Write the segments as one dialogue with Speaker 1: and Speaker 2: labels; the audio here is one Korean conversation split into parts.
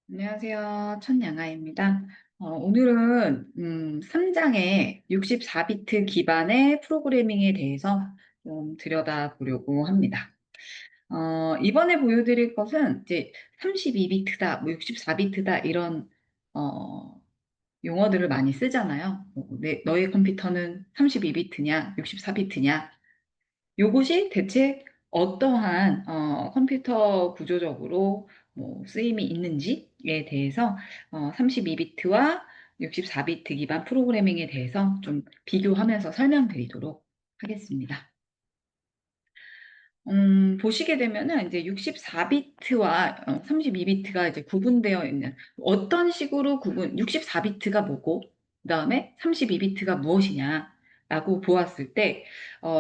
Speaker 1: 안녕하세요. 천양아입니다. 오늘은 3장의 64비트 기반의 프로그래밍에 대해서 좀 들여다보려고 합니다. 이번에 보여드릴 것은 이제 32비트다, 뭐 64비트다 이런 어, 용어들을 많이 쓰잖아요. 너의 컴퓨터는 32비트냐, 64비트냐 요것이 대체 어떠한 컴퓨터 구조적으로 뭐 쓰임이 있는지에 대해서 32비트와 64비트 기반 프로그래밍에 대해서 좀 비교하면서 설명드리도록 하겠습니다. 보시게 되면은 이제 64비트와 32비트가 이제 구분되어 있는 어떤 식으로 64비트가 뭐고, 그다음에 32비트가 무엇이냐라고 보았을 때,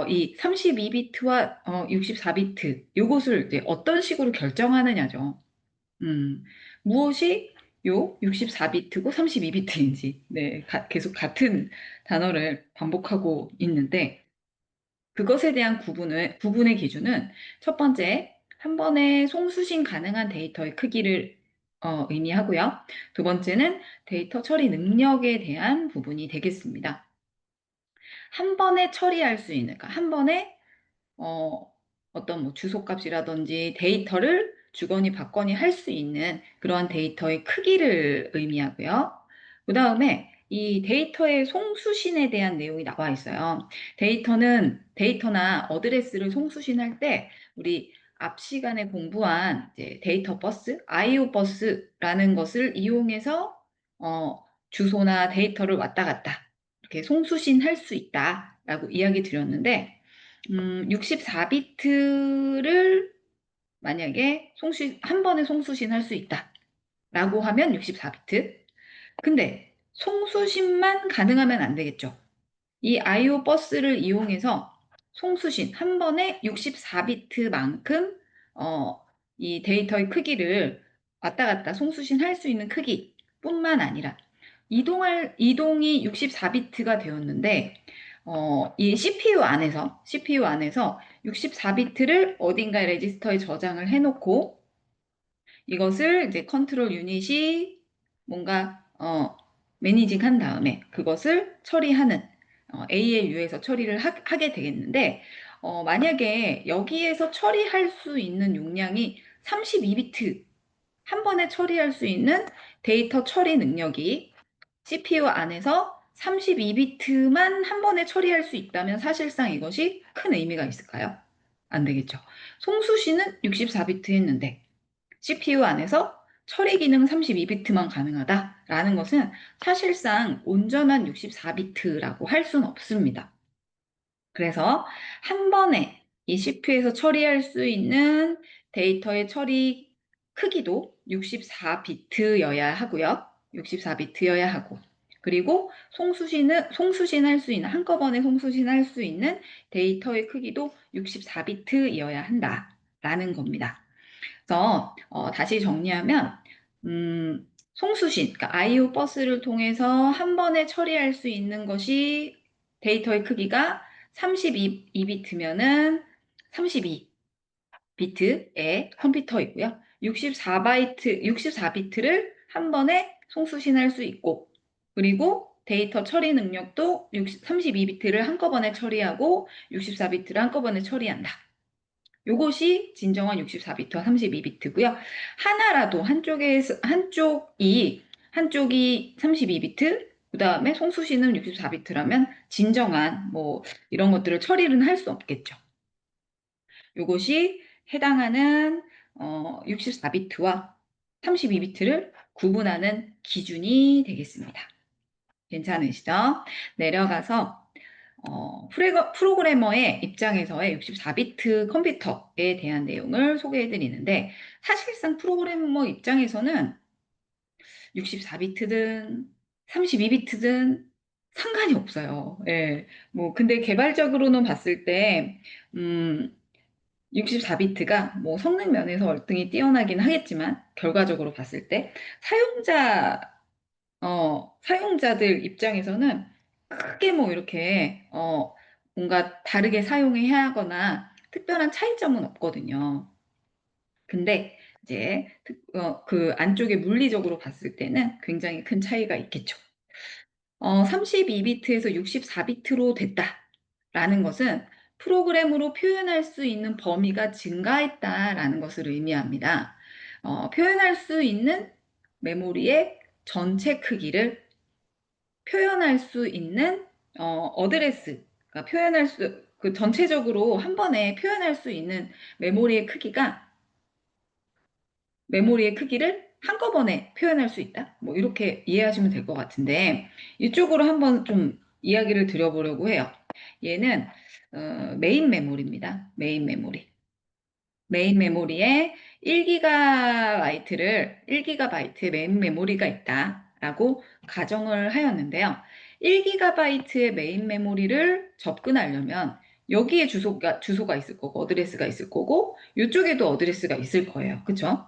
Speaker 1: 이 32비트와 64비트 요것을 이제 어떤 식으로 결정하느냐죠. 음, 무엇이 요 64비트고 32비트인지, 네, 계속 같은 단어를 반복하고 있는데, 그것에 대한 구분의 기준은 첫 번째, 한 번에 송수신 가능한 데이터의 크기를 의미하고요. 두 번째는 데이터 처리 능력에 대한 부분이 되겠습니다. 한 번에 처리할 수 있는, 그러니까 한 번에 어, 어떤 뭐 주소값이라든지 데이터를 주거니 받거니 할 수 있는 그러한 데이터의 크기를 의미하고요. 그 다음에 이 데이터의 송수신에 대한 내용이 나와 있어요. 데이터나 어드레스를 송수신할 때 우리 앞 시간에 공부한 이제 데이터 버스, IO 버스라는 것을 이용해서 주소나 데이터를 왔다 갔다 이렇게 송수신할 수 있다라고 이야기 드렸는데 64비트를 만약에 한 번에 송수신 할 수 있다라고 하면 64비트. 근데 송수신만 가능하면 안 되겠죠. 이 IO 버스를 이용해서 송수신 한 번에 64비트만큼 이 데이터의 크기를 왔다 갔다 송수신 할 수 있는 크기뿐만 아니라 이동이 64비트가 되었는데 이 CPU 안에서 64비트를 어딘가에 레지스터에 저장을 해놓고 이것을 이제 컨트롤 유닛이 뭔가 매니징한 다음에 그것을 처리하는 ALU에서 처리를 하게 되겠는데 만약에 여기에서 처리할 수 있는 용량이 32비트 한 번에 처리할 수 있는 데이터 처리 능력이 CPU 안에서 32비트만 한 번에 처리할 수 있다면 사실상 이것이 큰 의미가 있을까요? 안 되겠죠. 송수신은 64비트 했는데 CPU 안에서 처리 기능 32비트만 가능하다라는 것은 사실상 온전한 64비트라고 할 수는 없습니다. 그래서 한 번에 이 CPU에서 처리할 수 있는 데이터의 처리 크기도 64비트여야 하고요. 64비트여야 하고. 그리고 송수신할 수 있는, 한꺼번에 송수신할 수 있는 데이터의 크기도 64비트여야 한다라는 겁니다. 그래서 다시 정리하면 송수신, 그러니까 IO 버스를 통해서 한 번에 처리할 수 있는 것이 데이터의 크기가 32비트면은 32비트의 컴퓨터이고요. 64비트를 한 번에 송수신할 수 있고, 그리고 데이터 처리 능력도 32비트를 한꺼번에 처리하고 64비트를 한꺼번에 처리한다. 요것이 진정한 64비트와 32비트고요. 하나라도 한쪽이 32비트, 그 다음에 송수신은 64비트라면 진정한 뭐 이런 것들을 처리는 할 수 없겠죠. 요것이 해당하는 64비트와 32비트를 구분하는 기준이 되겠습니다. 괜찮으시죠? 내려가서 프로그래머의 입장에서의 64비트 컴퓨터에 대한 내용을 소개해 드리는데, 사실상 프로그래머 입장에서는 64비트든 32비트든 상관이 없어요. 예. 뭐, 근데 개발적으로는 봤을 때, 64비트가 뭐 성능 면에서 월등히 뛰어나긴 하겠지만, 결과적으로 봤을 때, 사용자들 입장에서는 크게 뭐 이렇게, 뭔가 다르게 사용해야 하거나 특별한 차이점은 없거든요. 근데 그 안쪽에 물리적으로 봤을 때는 굉장히 큰 차이가 있겠죠. 32비트에서 64비트로 됐다라는 것은 프로그램으로 표현할 수 있는 범위가 증가했다라는 것을 의미합니다. 표현할 수 있는 메모리의 전체 크기를 표현할 수 있는 어드레스, 그러니까 그 전체적으로 한 번에 표현할 수 있는 메모리의 크기를 한꺼번에 표현할 수 있다. 뭐 이렇게 이해하시면 될 것 같은데 이쪽으로 한번 좀 이야기를 드려보려고 해요. 얘는 메인 메모리입니다. 메인 메모리. 메인 메모리에 1기가바이트의 메인 메모리가 있다라고 가정을 하였는데요. 1기가바이트의 메인 메모리를 접근하려면 여기에 주소가 있을 거고 어드레스가 있을 거고 이쪽에도 어드레스가 있을 거예요. 그쵸?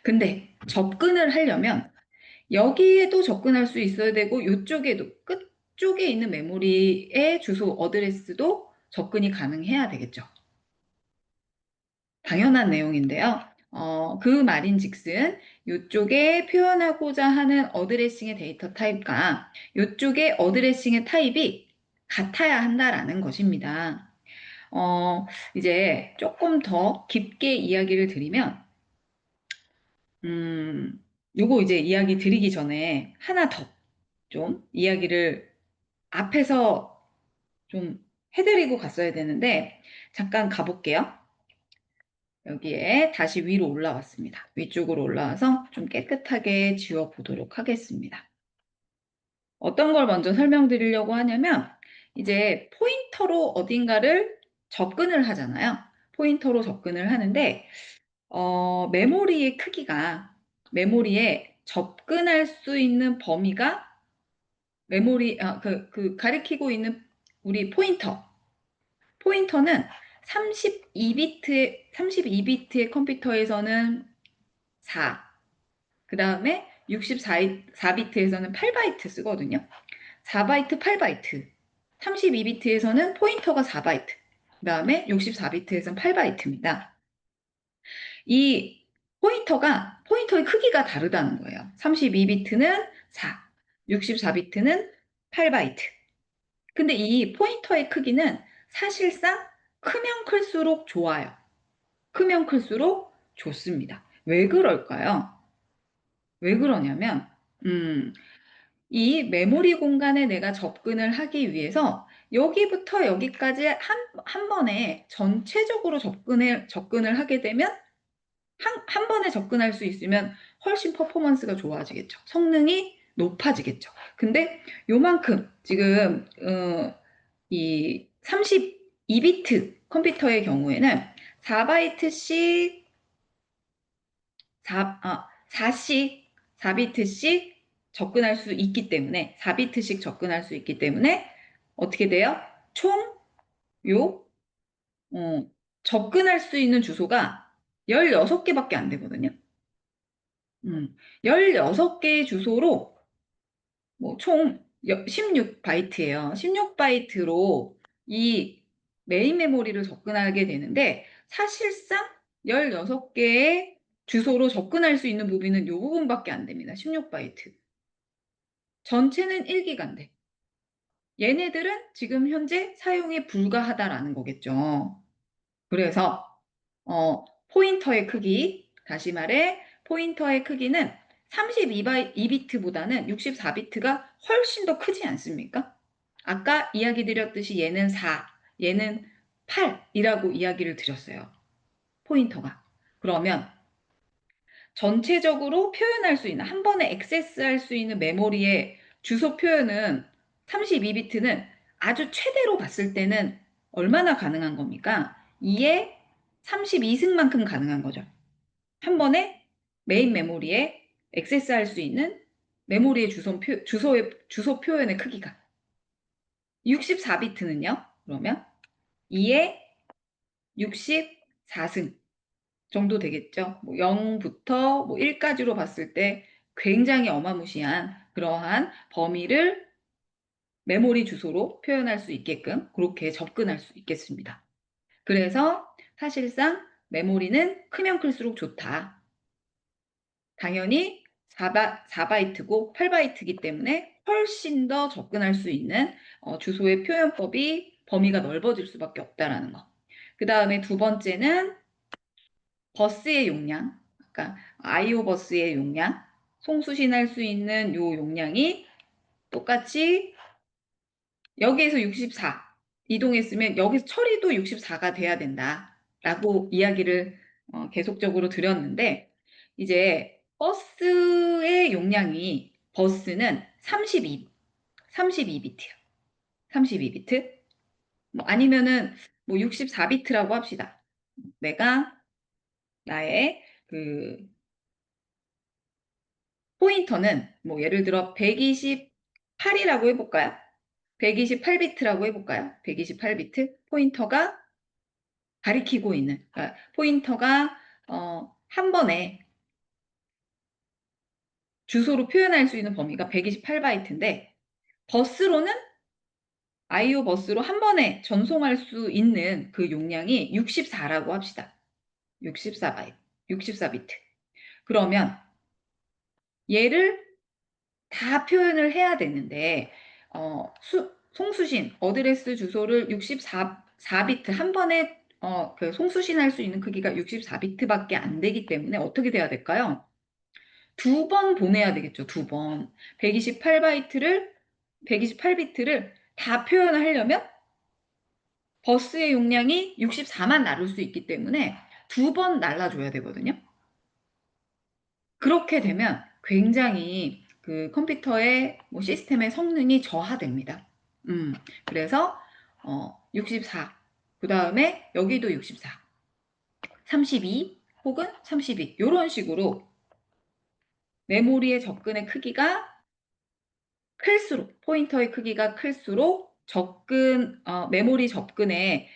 Speaker 1: 근데 접근을 하려면 여기에도 접근할 수 있어야 되고 이쪽에도 끝쪽에 있는 메모리의 주소 어드레스도 접근이 가능해야 되겠죠. 당연한 내용인데요. 그 말인즉슨 이쪽에 표현하고자 하는 어드레싱의 데이터 타입과 이쪽의 어드레싱의 타입이 같아야 한다라는 것입니다. 이제 조금 더 깊게 이야기를 드리면 요거 이제 이야기 드리기 전에 하나 더 좀 이야기를 앞에서 좀 해드리고 갔어야 되는데 잠깐 가볼게요. 여기에 다시 위로 올라왔습니다. 위쪽으로 올라와서 좀 깨끗하게 지워보도록 하겠습니다. 어떤 걸 먼저 설명드리려고 하냐면 이제 포인터로 어딘가를 접근을 하잖아요. 포인터로 접근을 하는데 메모리에 접근할 수 있는 범위가 가리키고 있는 우리 포인터는 32비트의 컴퓨터에서는 4, 그 다음에 64비트에서는 8바이트 쓰거든요. 4바이트, 8바이트. 32비트에서는 포인터가 4바이트. 그 다음에 64비트에서는 8바이트입니다. 이 포인터의 크기가 다르다는 거예요. 32비트는 4, 64비트는 8바이트. 근데 이 포인터의 크기는 사실상 크면 클수록 좋아요. 크면 클수록 좋습니다. 왜 그럴까요? 왜 그러냐면, 이 메모리 공간에 내가 접근을 하기 위해서 여기부터 여기까지 한 번에 전체적으로 접근을 하게 되면 한 번에 접근할 수 있으면 훨씬 퍼포먼스가 좋아지겠죠. 성능이 높아지겠죠. 근데 요만큼 지금 이 32비트 컴퓨터의 경우에는 4바이트씩 4비트씩 접근할 수 있기 때문에 4비트씩 접근할 수 있기 때문에 어떻게 돼요? 총 요 접근할 수 있는 주소가 16개밖에 안 되거든요. 16개의 주소로 총 16바이트예요. 16바이트로 이 메인 메모리를 접근하게 되는데 사실상 16개의 주소로 접근할 수 있는 부분은 이 부분밖에 안 됩니다. 16바이트. 전체는 1기가인데 얘네들은 지금 현재 사용이 불가하다라는 거겠죠. 그래서 포인터의 크기, 다시 말해 포인터의 크기는 32비트보다는 64비트가 훨씬 더 크지 않습니까? 아까 이야기 드렸듯이 얘는 4, 얘는 8이라고 이야기를 드렸어요. 포인터가. 그러면 전체적으로 표현할 수 있는, 한 번에 액세스할 수 있는 메모리의 주소 표현은 32비트는 아주 최대로 봤을 때는 얼마나 가능한 겁니까? 2의 32승만큼 가능한 거죠. 한 번에 메인 메모리에 액세스할 수 있는 메모리의 주소 표현의 크기가. 64비트는요? 그러면 2의 64승 정도 되겠죠. 0부터 1까지로 봤을 때 굉장히 어마무시한 그러한 범위를 메모리 주소로 표현할 수 있게끔 그렇게 접근할 수 있겠습니다. 그래서 사실상 메모리는 크면 클수록 좋다. 당연히 4바이트고 8바이트이기 때문에 훨씬 더 접근할 수 있는 주소의 표현법이 범위가 넓어질 수밖에 없다라는 거. 그 다음에 두 번째는 버스의 용량, 그러니까 IO 버스의 용량, 송수신할 수 있는 요 용량이 똑같이 여기에서 64 이동했으면 여기서 처리도 64가 돼야 된다라고 이야기를 계속적으로 드렸는데 이제 버스의 용량이 버스는 32비트요. 32비트? 뭐 아니면은 뭐 64비트라고 합시다. 내가 나의 그 포인터는 뭐 예를 들어 128이라고 해볼까요? 128비트라고 해볼까요? 128비트 포인터가 가리키고 있는 그러니까 포인터가 한 번에 주소로 표현할 수 있는 범위가 128바이트인데 버스로는 IO 버스로 한 번에 전송할 수 있는 그 용량이 64라고 합시다. 64바이트, 64비트. 그러면 얘를 다 표현을 해야 되는데 송수신 어드레스 주소를 64비트 한 번에 그 송수신할 수 있는 크기가 64비트밖에 안 되기 때문에 어떻게 돼야 될까요? 두 번 보내야 되겠죠. 두 번. 128비트를 다 표현을 하려면 버스의 용량이 64만 나눌 수 있기 때문에 두 번 날라줘야 되거든요. 그렇게 되면 굉장히 그 컴퓨터의 뭐 시스템의 성능이 저하됩니다. 그래서 64, 그 다음에 여기도 64, 32 혹은 32 이런 식으로 메모리의 접근의 크기가 클수록 포인터의 크기가 클수록 메모리 접근에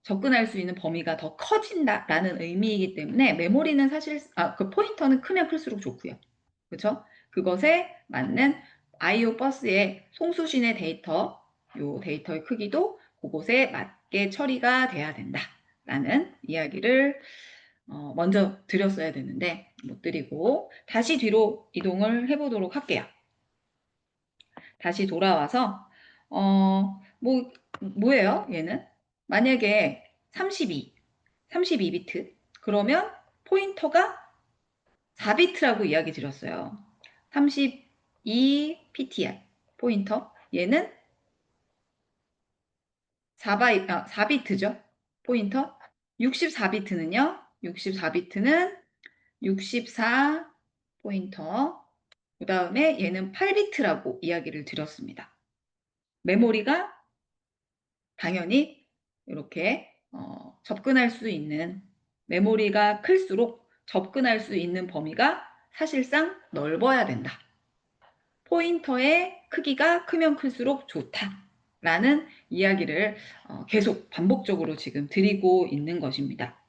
Speaker 1: 접근할 수 있는 범위가 더 커진다라는 의미이기 때문에 메모리는 사실 그 포인터는 크면 클수록 좋고요. 그렇죠? 그것에 맞는 IO 버스의 송수신의 데이터, 요 데이터의 크기도 그곳에 맞게 처리가 돼야 된다라는 이야기를 먼저 드렸어야 되는데 못 드리고 다시 뒤로 이동을 해보도록 할게요. 다시 돌아와서 뭐예요? 얘는 만약에 32비트 그러면 포인터가 4비트라고 이야기 드렸어요. 32 PTR 포인터 얘는 4비트죠. 포인터 64비트는요. 64비트는 64 포인터 그 다음에 얘는 8비트라고 이야기를 드렸습니다. 메모리가 당연히 이렇게 접근할 수 있는 메모리가 클수록 접근할 수 있는 범위가 사실상 넓어야 된다. 포인터의 크기가 크면 클수록 좋다라는 이야기를 계속 반복적으로 지금 드리고 있는 것입니다.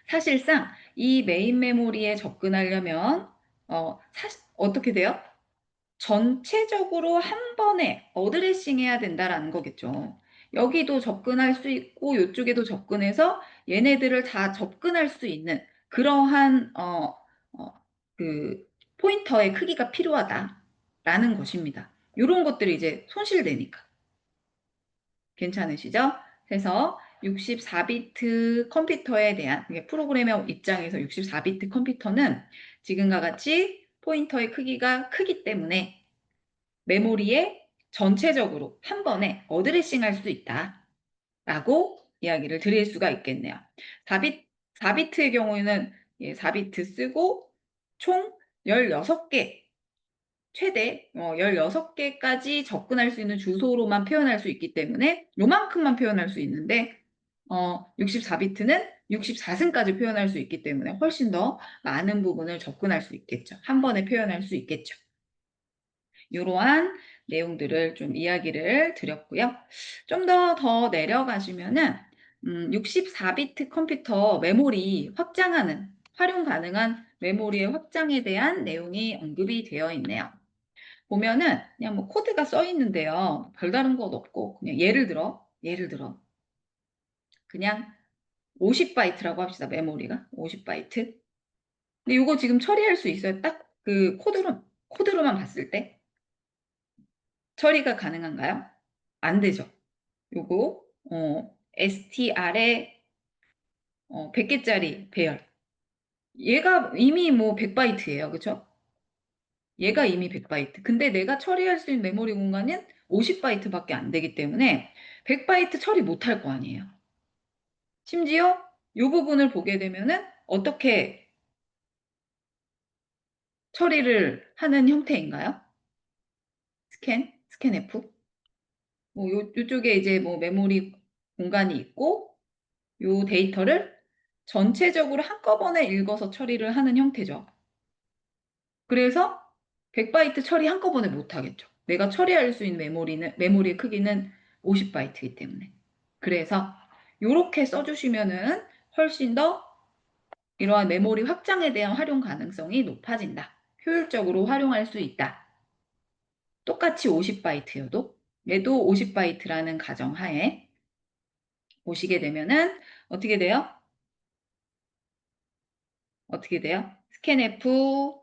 Speaker 1: 사실상 이 메인 메모리에 접근하려면 어떻게 돼요? 전체적으로 한 번에 어드레싱 해야 된다라는 거겠죠. 여기도 접근할 수 있고 이쪽에도 접근해서 얘네들을 다 접근할 수 있는 그러한 그 포인터의 크기가 필요하다라는 것입니다. 이런 것들이 이제 손실되니까. 괜찮으시죠? 그래서 64비트 컴퓨터에 대한 프로그래머 입장에서 64비트 컴퓨터는 지금과 같이 포인터의 크기가 크기 때문에 메모리에 전체적으로 한 번에 어드레싱 할 수 있다라고 이야기를 드릴 수가 있겠네요. 4비트의 경우에는 4비트 쓰고 총 16개, 최대 16개까지 접근할 수 있는 주소로만 표현할 수 있기 때문에 요만큼만 표현할 수 있는데 64비트는 64승까지 표현할 수 있기 때문에 훨씬 더 많은 부분을 접근할 수 있겠죠. 한 번에 표현할 수 있겠죠. 이러한 내용들을 좀 이야기를 드렸고요. 좀 더 내려가시면은 64비트 컴퓨터 메모리 확장하는 활용 가능한 메모리의 확장에 대한 내용이 언급이 되어 있네요. 보면은 그냥 뭐 코드가 써 있는데요. 별다른 것 없고 그냥 예를 들어 그냥 50바이트라고 합시다. 메모리가 50바이트. 근데 이거 지금 처리할 수 있어요. 딱 그 코드로만 봤을 때 처리가 가능한가요? 안 되죠. 요거 STR에 100개짜리 배열. 얘가 이미 뭐 100바이트예요. 그쵸? 얘가 이미 100바이트. 근데 내가 처리할 수 있는 메모리 공간은 50바이트밖에 안 되기 때문에 100바이트 처리 못할 거 아니에요. 심지어 이 부분을 보게 되면은 어떻게 처리를 하는 형태인가요? 스캔 F. 뭐 요쪽에 이제 뭐 메모리 공간이 있고 요 데이터를 전체적으로 한꺼번에 읽어서 처리를 하는 형태죠. 그래서 100바이트 처리 한꺼번에 못 하겠죠. 내가 처리할 수 있는 메모리의 크기는 50바이트이기 때문에. 그래서 이렇게 써주시면은 훨씬 더 이러한 메모리 확장에 대한 활용 가능성이 높아진다. 효율적으로 활용할 수 있다. 똑같이 50바이트여도 얘도 50바이트라는 가정하에 보시게 되면은 어떻게 돼요? 어떻게 돼요? 스캔F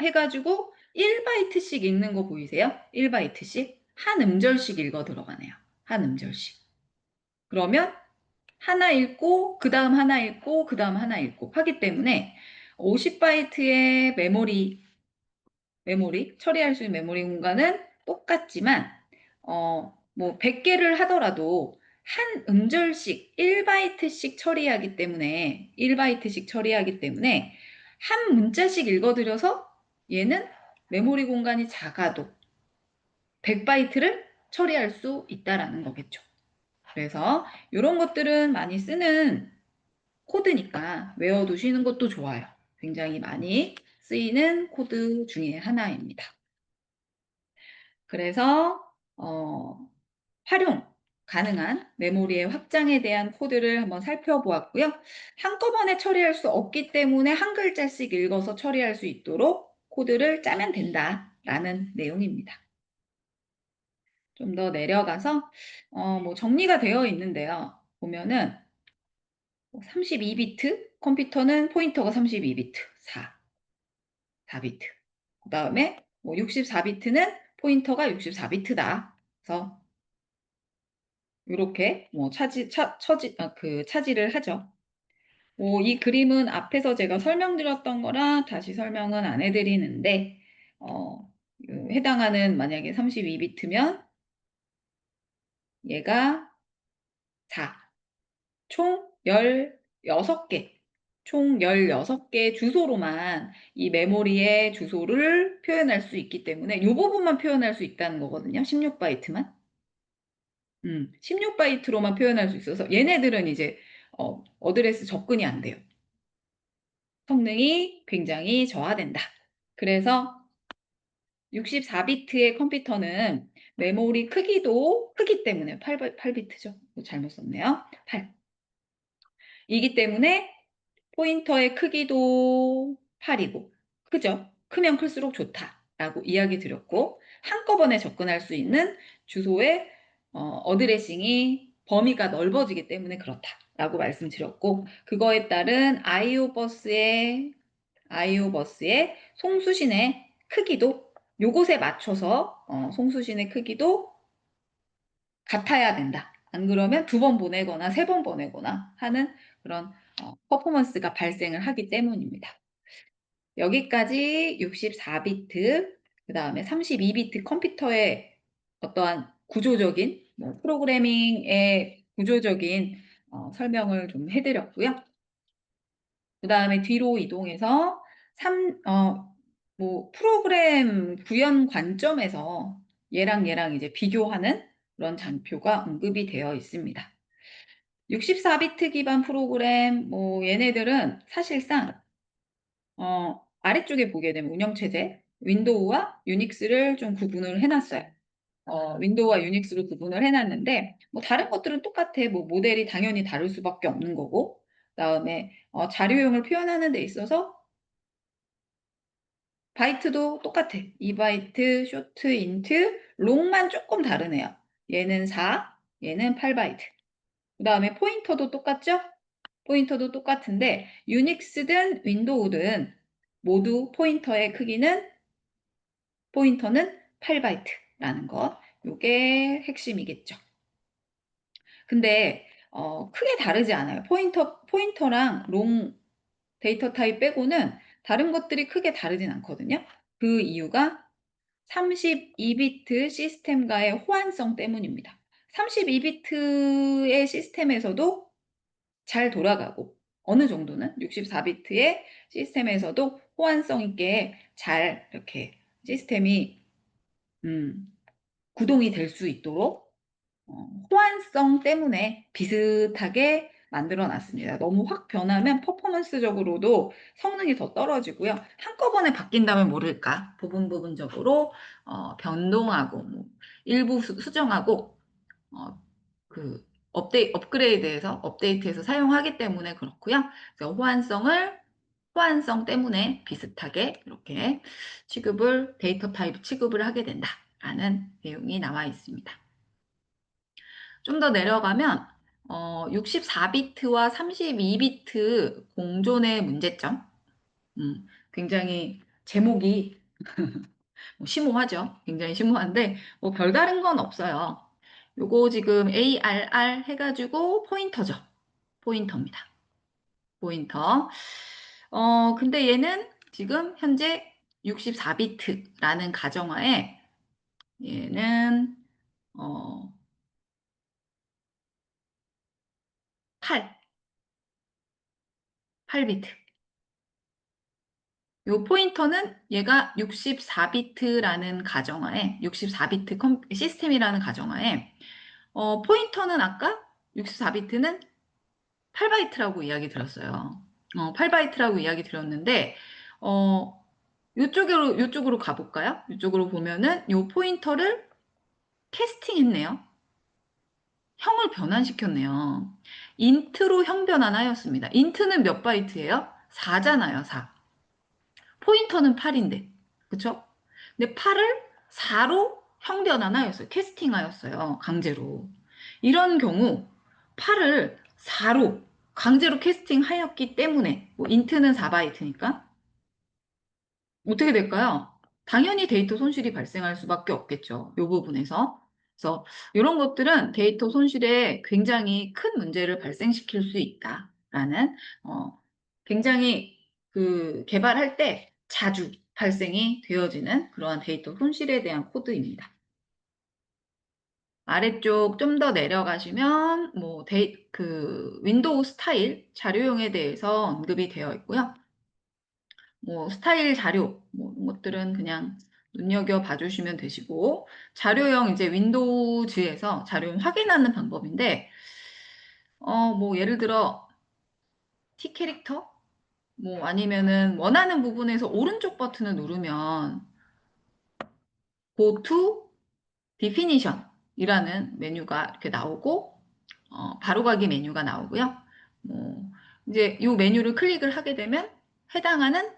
Speaker 1: 해가지고 1바이트씩 읽는 거 보이세요? 1바이트씩 한 음절씩 읽어 들어가네요. 한 음절씩. 그러면 하나 읽고 그 다음 하나 읽고 그 다음 하나 읽고 하기 때문에 50바이트의 메모리 처리할 수 있는 메모리 공간은 똑같지만 뭐 100개를 하더라도 한 음절씩 1바이트씩 처리하기 때문에 1바이트씩 처리하기 때문에 한 문자씩 읽어드려서 얘는 메모리 공간이 작아도 100바이트를 처리할 수 있다라는 거겠죠. 그래서 이런 것들은 많이 쓰는 코드니까 외워두시는 것도 좋아요. 굉장히 많이 쓰이는 코드 중에 하나입니다. 그래서 활용 가능한 메모리의 확장에 대한 코드를 한번 살펴보았고요. 한꺼번에 처리할 수 없기 때문에 한 글자씩 읽어서 처리할 수 있도록 코드를 짜면 된다라는 내용입니다. 좀 더 내려가서 뭐 정리가 되어 있는데요. 보면은 32비트 컴퓨터는 포인터가 32비트 4비트. 그 다음에 뭐 64비트는 포인터가 64비트다. 그래서 이렇게 뭐 차지를 하죠. 이 그림은 앞에서 제가 설명드렸던 거라 다시 설명은 안 해드리는데, 해당하는 만약에 32비트면 얘가 4, 총 16개, 총 16개 주소로만 이 메모리의 주소를 표현할 수 있기 때문에 이 부분만 표현할 수 있다는 거거든요. 16바이트만. 16바이트로만 표현할 수 있어서 얘네들은 이제 어드레스 접근이 안 돼요. 성능이 굉장히 저하된다. 그래서 64비트의 컴퓨터는 메모리 크기도 크기 때문에 8비트죠. 잘못 썼네요. 8. 이기 때문에 포인터의 크기도 8이고 크죠? 크면 클수록 좋다라고 이야기 드렸고 한꺼번에 접근할 수 있는 주소의 어드레싱이 범위가 넓어지기 때문에 그렇다라고 말씀드렸고 그거에 따른 아이오 버스의 송수신의 크기도 요것에 맞춰서 송수신의 크기도 같아야 된다. 안 그러면 2번 보내거나 3번 보내거나 하는 그런 퍼포먼스가 발생을 하기 때문입니다. 여기까지 64비트, 그 다음에 32비트 컴퓨터의 어떠한 구조적인, 프로그래밍의 구조적인 설명을 좀 해드렸고요. 그 다음에 뒤로 이동해서 프로그램 구현 관점에서 얘랑 이제 비교하는 그런 장표가 언급이 되어 있습니다. 64비트 기반 프로그램, 얘네들은 사실상, 아래쪽에 보게 되면 운영체제, 윈도우와 유닉스를 좀 구분을 해놨어요. 윈도우와 유닉스로 구분을 해놨는데, 다른 것들은 똑같아. 모델이 당연히 다를 수밖에 없는 거고, 그다음에 자료용을 표현하는 데 있어서 바이트도 똑같아. 2바이트, 쇼트, 인트, 롱만 조금 다르네요. 얘는 4, 얘는 8바이트. 그 다음에 포인터도 똑같죠? 포인터도 똑같은데 유닉스든 윈도우든 모두 포인터는 8바이트라는 것. 이게 핵심이겠죠. 근데 크게 다르지 않아요. 포인터랑 롱 데이터 타입 빼고는 다른 것들이 크게 다르진 않거든요. 그 이유가 32비트 시스템과의 호환성 때문입니다. 32비트의 시스템에서도 잘 돌아가고 어느 정도는 64비트의 시스템에서도 호환성 있게 잘 이렇게 시스템이 구동이 될 수 있도록 호환성 때문에 비슷하게 만들어 놨습니다. 너무 확 변하면 퍼포먼스적으로도 성능이 더 떨어지고요. 한꺼번에 바뀐다면 모를까 부분적으로 변동하고 뭐 일부 수정하고 그 업데이트해서 사용하기 때문에 그렇고요. 그래서 호환성 때문에 비슷하게 이렇게 데이터 타입 취급을 하게 된다라는 내용이 나와 있습니다. 좀 더 내려가면 64비트와 32비트 공존의 문제점. 굉장히 제목이 심오하죠. 굉장히 심오한데 뭐 별다른 건 없어요. 요거 지금 ARR 해가지고 포인터죠. 포인터입니다. 포인터. 근데 얘는 지금 현재 64비트라는 가정하에 얘는 어, 8비트. 요 포인터는 얘가 64비트라는 가정하에 64비트 시스템이라는 가정하에 포인터는 아까 64비트는 8바이트라고 이야기 드렸어요. 8바이트라고 이야기 드렸는데 요쪽으로 가볼까요? 요쪽으로 보면은 요 포인터를 캐스팅했네요. 형을 변환시켰네요. 인트로 형 변환하였습니다. 인트는 몇 바이트예요? 4잖아요, 4. 포인터는 8인데. 그쵸? 근데 8을 4로 형 변환하였어요. 캐스팅하였어요. 강제로. 이런 경우 8을 4로 강제로 캐스팅하였기 때문에 인트는 4바이트니까 어떻게 될까요? 당연히 데이터 손실이 발생할 수밖에 없겠죠. 이 부분에서. 그래서 이런 것들은 데이터 손실에 굉장히 큰 문제를 발생시킬 수 있다라는 굉장히 개발할 때 자주 발생이 되어지는 그러한 데이터 손실에 대한 코드입니다. 아래쪽 좀 더 내려가시면 윈도우 스타일 자료용에 대해서 언급이 되어 있고요. 스타일 자료, 이런 것들은 그냥 눈여겨 봐주시면 되시고, 자료형 이제 윈도우즈에서 자료형 확인하는 방법인데, 예를 들어, T 캐릭터? 아니면은 원하는 부분에서 오른쪽 버튼을 누르면, Go to Definition 이라는 메뉴가 이렇게 나오고, 바로가기 메뉴가 나오고요. 이제 이 메뉴를 클릭을 하게 되면 해당하는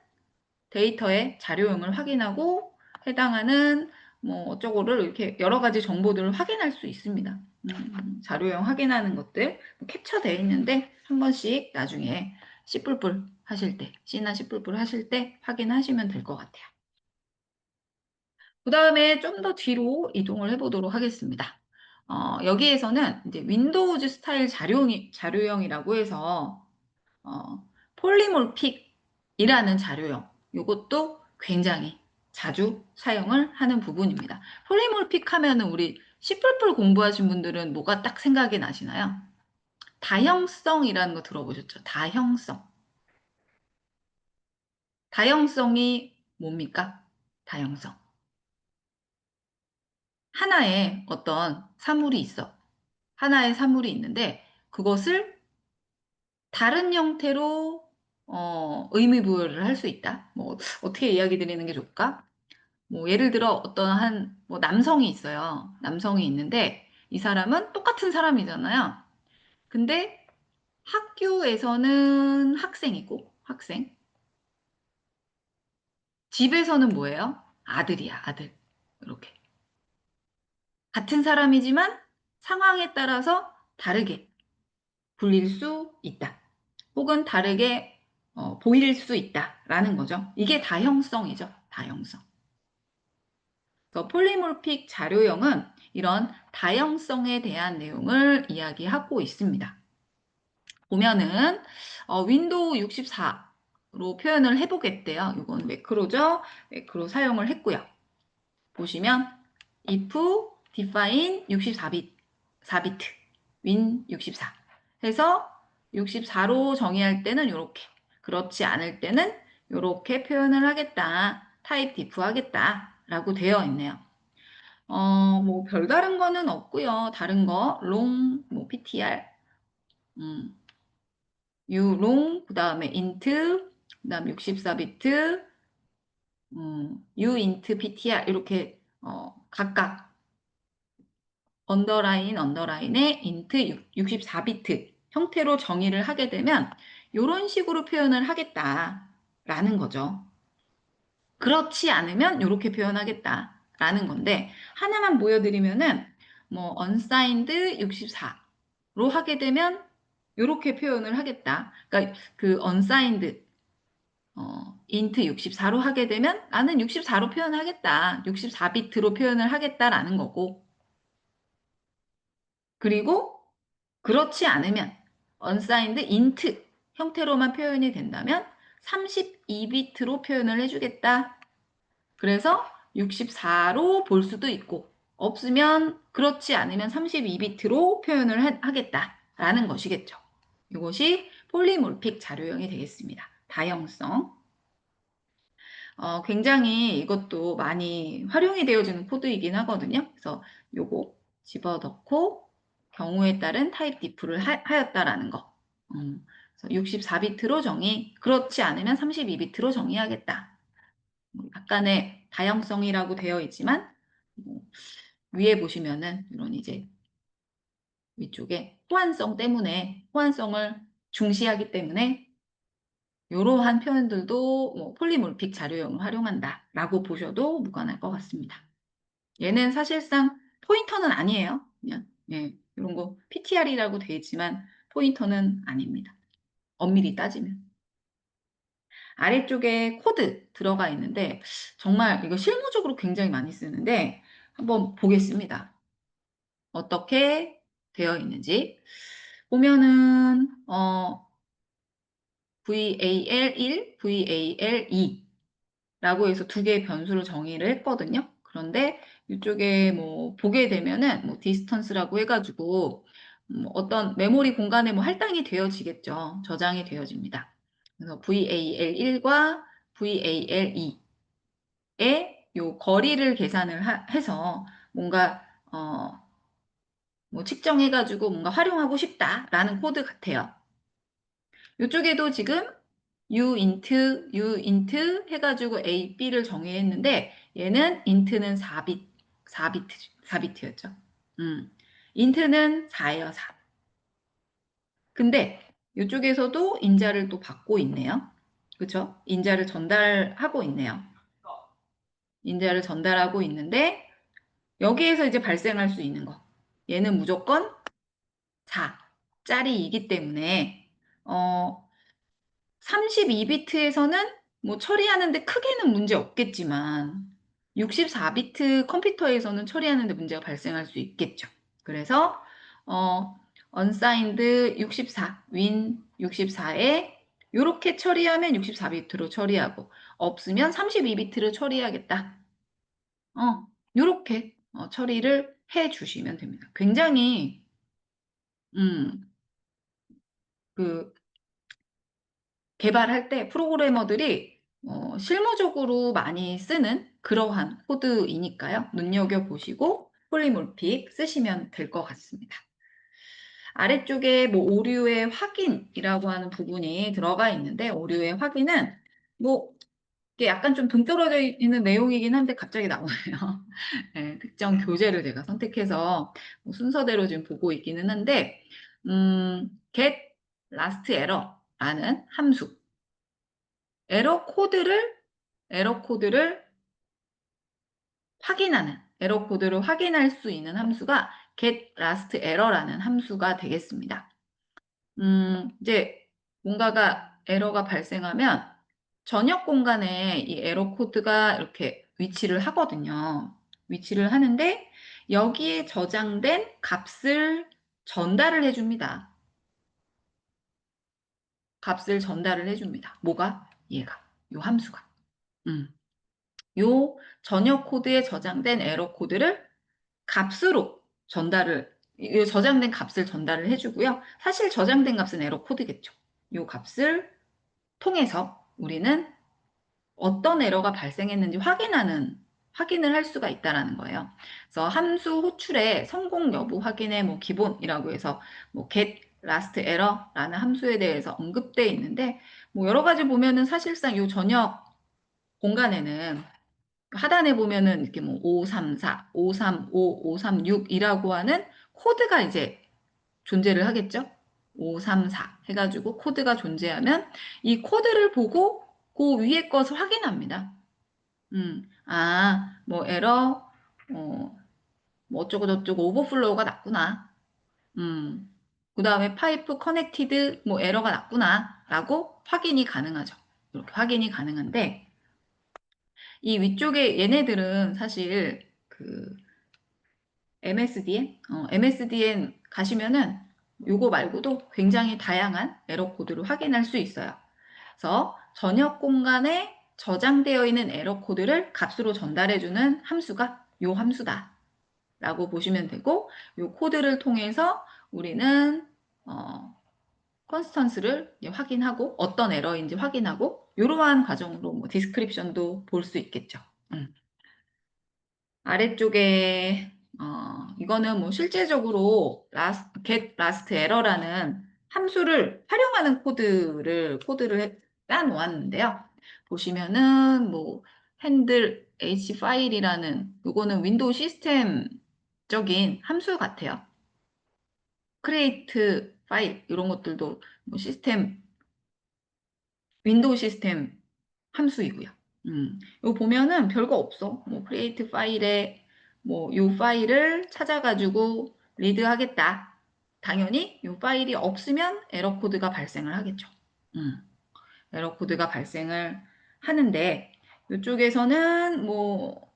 Speaker 1: 데이터의 자료형을 확인하고 해당하는 어쩌고를 이렇게 여러 가지 정보들을 확인할 수 있습니다. 자료형 확인하는 것들 캡처되어 있는데 한 번씩 나중에 C나 C++ 하실 때 확인하시면 될 것 같아요. 그 다음에 좀 더 뒤로 이동을 해보도록 하겠습니다. 여기에서는 이제 윈도우즈 스타일 자료형이라고 해서 폴리몰픽이라는 자료형, 이것도 굉장히 자주 사용을 하는 부분입니다. 폴리몰픽 하면은 우리 C++ 공부하신 분들은 뭐가 딱 생각이 나시나요? 다형성이라는 거 들어보셨죠? 다형성. 다형성이 뭡니까? 다형성. 하나의 어떤 사물이 있어. 하나의 사물이 있는데 그것을 다른 형태로 의미부여를 할 수 있다. 어떻게 이야기 드리는 게 좋을까? 예를 들어 어떤 남성이 있어요. 남성이 있는데 이 사람은 똑같은 사람이잖아요. 근데 학교에서는 학생. 집에서는 뭐예요? 아들이야, 아들. 이렇게. 같은 사람이지만 상황에 따라서 다르게 불릴 수 있다. 혹은 다르게 보일 수 있다라는 거죠. 이게 다형성이죠. 다형성. 그래서 폴리몰픽 자료형은 이런 다형성에 대한 내용을 이야기하고 있습니다. 보면은 윈도우 64로 표현을 해보겠대요. 이건 매크로죠. 매크로 사용을 했고요. 보시면 if define 64비트, 4비트, win 64 해서 64로 정의할 때는 이렇게, 그렇지 않을 때는 이렇게 표현을 하겠다, 타입 diff 하겠다 라고 되어 있네요. 뭐 별다른 거는 없고요. 다른 거 long, 뭐 ptr, ulong, 그 다음에 int, 그 다음 64비트, uint ptr 이렇게 각각 언더라인, 언더라인에 int 64비트 형태로 정의를 하게 되면 이런 식으로 표현을 하겠다라는 거죠. 그렇지 않으면 이렇게 표현하겠다라는 건데 하나만 보여드리면은 뭐 unsigned 64로 하게 되면 이렇게 표현을 하겠다. 그러니까 그 unsigned int 64로 하게 되면 나는 64로 표현하겠다. 64비트로 표현을 하겠다라는 거고 그리고 그렇지 않으면 unsigned int 형태로만 표현이 된다면 32비트로 표현을 해주겠다. 그래서 64로 볼 수도 있고 없으면 그렇지 않으면 32비트로 표현을 하겠다라는 것이겠죠. 이것이 폴리몰픽 자료형이 되겠습니다. 다형성. 굉장히 이것도 많이 활용이 되어지는 코드이긴 하거든요. 그래서 요거 집어넣고 경우에 따른 타입 diff를 하였다라는 거. 그래서 64비트로 정의, 그렇지 않으면 32비트로 정의하겠다. 약간의 다양성이라고 되어 있지만 위에 보시면은 이런 이제 위쪽에 호환성 때문에 호환성을 중시하기 때문에 이러한 표현들도 뭐 폴리몰픽 자료형을 활용한다라고 보셔도 무관할 것 같습니다. 얘는 사실상 포인터는 아니에요. 그냥 이런 거 PTR이라고 되어 있지만 포인터는 아닙니다. 엄밀히 따지면. 아래쪽에 코드 들어가 있는데 정말 이거 실무적으로 굉장히 많이 쓰는데 한번 보겠습니다. 어떻게 되어 있는지 보면은 VAL1, VAL2 라고 해서 두 개의 변수를 정의를 했거든요. 그런데 이쪽에 뭐 보게 되면은 뭐 디스턴스라고 해가지고 어떤 메모리 공간에 뭐 할당이 되어지겠죠. 저장이 되어집니다. 그래서 VAL1과 VAL2의 요 거리를 계산을 해서 뭔가 뭐 측정해가지고 뭔가 활용하고 싶다라는 코드 같아요. 이쪽에도 지금 uint 해가지고 a, b를 정의했는데 얘는 int는 4비트였죠. int는 4예요, 4. 근데 이쪽에서도 인자를 또 받고 있네요. 그렇죠? 인자를 전달하고 있네요. 인자를 전달하고 있는데 여기에서 이제 발생할 수 있는 거. 얘는 무조건 4짜리이기 때문에 32비트에서는 뭐 처리하는데 크게는 문제 없겠지만 64비트 컴퓨터에서는 처리하는데 문제가 발생할 수 있겠죠. 그래서 unsigned 64, win 64에 이렇게 처리하면 64비트로 처리하고 없으면 32비트를 처리하겠다. 이렇게 처리를 해 주시면 됩니다. 굉장히 그 개발할 때 프로그래머들이 실무적으로 많이 쓰는 그러한 코드이니까요. 눈여겨보시고 폴리몰픽 쓰시면 될 것 같습니다. 아래쪽에 뭐 오류의 확인이라고 하는 부분이 들어가 있는데 오류의 확인은 뭐 이게 약간 좀 동떨어져 있는 내용이긴 한데 갑자기 나오네요. 네, 특정 교재를 제가 선택해서 뭐 순서대로 지금 보고 있기는 한데 get last error라는 함수 에러 코드를 에러 코드를 확인할 수 있는 함수가 get last error라는 함수가 되겠습니다. 이제 뭔가가 에러가 발생하면 전역 공간에 이 에러 코드가 이렇게 위치를 하거든요. 위치를 하는데 여기에 저장된 값을 전달을 해줍니다. 값을 전달을 해줍니다. 뭐가? 얘가. 요 함수가. 음. 요 전역 코드에 저장된 에러 코드를 값으로 요 저장된 값을 전달을 해주고요. 사실 저장된 값은 에러 코드겠죠. 요 값을 통해서 우리는 어떤 에러가 발생했는지 확인을 할 수가 있다라는 거예요. 그래서 함수 호출의 성공 여부 확인의 뭐 기본이라고 해서 뭐 get last error라는 함수에 대해서 언급되어 있는데 뭐 여러 가지 보면은 사실상 요 전역 공간에는 하단에 보면은 이렇게 뭐 534, 535, 536이라고 하는 코드가 이제 존재를 하겠죠. 534 해가지고 코드가 존재하면 이 코드를 보고 그 위에 것을 확인합니다. 뭐 에러, 뭐 어쩌고 저쩌고 오버플로우가 났구나. 그 다음에 파이프 커넥티드 뭐 에러가 났구나. 라고 확인이 가능하죠. 이렇게 확인이 가능한데, 이 위쪽에 얘네들은 사실 그 MSDN 가시면은 요거 말고도 굉장히 다양한 에러 코드를 확인할 수 있어요. 그래서 전역 공간에 저장되어 있는 에러 코드를 값으로 전달해주는 함수가 요 함수다. 라고 보시면 되고, 요 코드를 통해서 우리는, 컨스턴스를 확인하고, 어떤 에러인지 확인하고, 이러한 과정으로 뭐 디스크립션도 볼 수 있겠죠. 아래쪽에, 이거는 뭐 실제적으로 get last error라는 함수를 활용하는 코드를 짜 놓았는데요. 보시면은 뭐 핸들 h 파일이라는 이거는 윈도우 시스템적인 함수 같아요. create 파일 이런 것들도 뭐 윈도우 시스템 함수이고요. 이거 보면은 별거 없어. 뭐 create 파일에 뭐 이 파일을 찾아가지고 리드하겠다. 당연히 이 파일이 없으면 에러 코드가 발생을 하겠죠. 음, 에러 코드가 발생을 하는데 이쪽에서는 뭐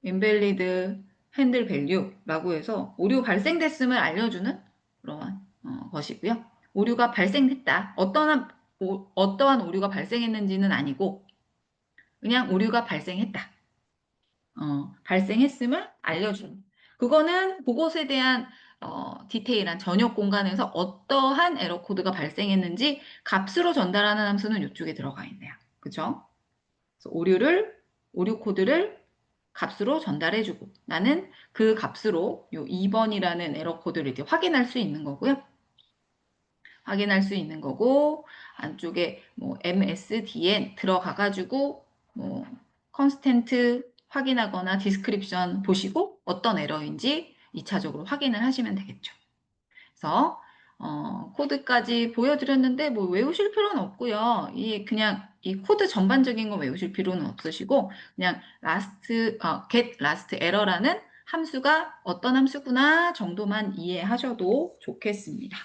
Speaker 1: 인밸리드 핸들 밸류라고 해서 오류 발생됐음을 알려주는 그러한 것이고요. 오류가 발생했다. 어떠한 오류가 발생했는지는 아니고 그냥 오류가 발생했다. 발생했음을 알려주는. 그거는 그것에 대한 디테일한 전역 공간에서 어떠한 에러 코드가 발생했는지 값으로 전달하는 함수는 이쪽에 들어가 있네요. 그죠? 그래서 오류 코드를 값으로 전달해주고 나는 그 값으로 요 2번이라는 에러 코드를 이제 확인할 수 있는 거고요. 확인할 수 있는 거고 안쪽에 뭐 MSDN 들어가가지고 뭐 컨스텐트 확인하거나 디스크립션 보시고 어떤 에러인지 2차적으로 확인을 하시면 되겠죠. 그래서 코드까지 보여드렸는데 뭐 외우실 필요는 없고요. 그냥 이 코드 전반적인 거 외우실 필요는 없으시고 그냥 get last error라는 함수가 어떤 함수구나 정도만 이해하셔도 좋겠습니다.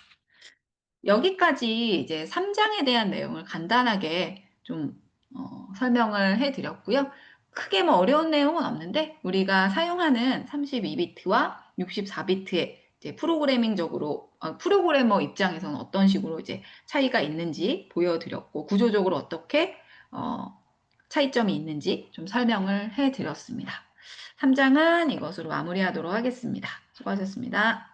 Speaker 1: 여기까지 이제 3장에 대한 내용을 간단하게 좀 설명을 해드렸고요. 크게 뭐 어려운 내용은 없는데 우리가 사용하는 32비트와 64비트의 이제 프로그래머 입장에서는 어떤 식으로 이제 차이가 있는지 보여드렸고 구조적으로 어떻게 차이점이 있는지 좀 설명을 해드렸습니다. 3장은 이것으로 마무리하도록 하겠습니다. 수고하셨습니다.